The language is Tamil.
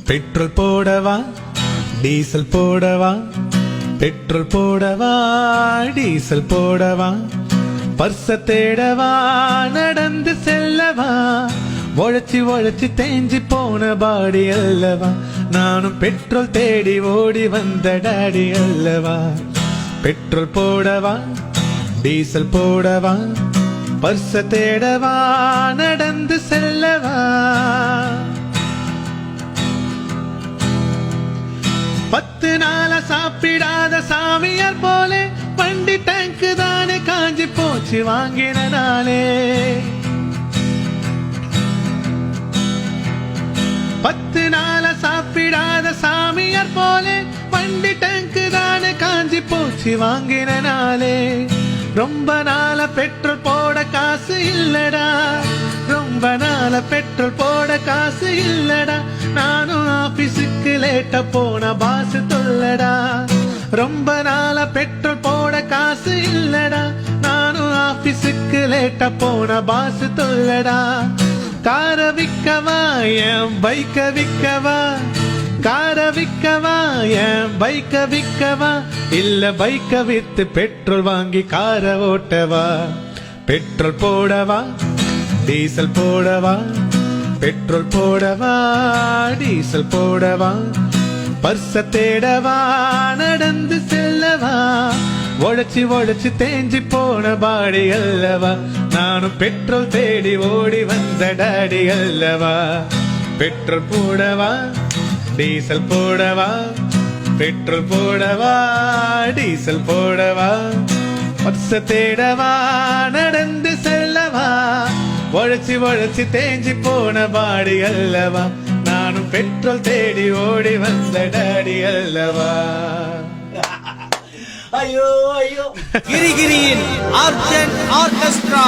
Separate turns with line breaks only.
பெட்ரோல் போடவா டீசல் போடவா, பெட்ரோல் போடவா டீசல் போடவா, பர்ச தேடவா நடந்து செல்லவா, உழைச்சி உழைச்சி தேஞ்சி போன பாடி அல்லவா, நானும் பெட்ரோல் தேடி ஓடி வந்த டாடி அல்லவா. பெட்ரோல் போடவா டீசல் போடவா, பர்ச தேடவா நடந்து செல்லவா, 10 நாளா சாப்பிடாத சாமியார் போலே வண்டி டேங்கு தானே காஞ்சி போச்சு வாங்கின நாளே. 10 நாளா சாப்பிடாத சாமியார் போலே வண்டி டேங்கு தானே காஞ்சி போச்சு வாங்கின நாளே. ரொம்ப நாள பெட்ரோல் போட காசு இல்லடா, ரொம்ப நாள பெட்ரோல் போட காசு இல்லடா, நானும் ஆபீஸுக்கு லேட்டா போன பாஸ் தொல்லடா. ரொம்ப நாள பெட்ரோல் போட காசு இல்லடா, நானும் ஆபீஸுக்கு லேட்டா போன பாஸ் தொல்லடா. கார விக்கவா என் பைக்க விக்கவா, கார விக்கவா என் பைக்க விக்கவா, இல்ல பைக்க வித்து பெட்ரோல் வாங்கி கார ஓட்டவா. பெட்ரோல் போடவா டீசல் போடவா, பெட்ரோல் போடவா டீசல் போடவா, பர்ச தேடவா நடந்து செல்லவா, உழைச்சி உழைச்சி தேஞ்சி போன பாடி அல்லவா, நானும் பெட்ரோல் தேடி ஓடி வந்த டாடி அல்லவா. பெட்ரோல் போடவா டீசல் போடவா, பெட்ரோல் போடவா டீசல் போடவா, பர்ச தேடவா நடந்து செல்லவா, உழைச்சி உழைச்சி தேஞ்சி போன பாடி அல்லவா, நானும் பெட்ரோல் தேடி ஓடி வந்த டாடி அல்லவா.
ஐயோ ஐயோ கிரிகிரியின் ஆர்ஜென்ட் ஆர்கெஸ்ட்ரா.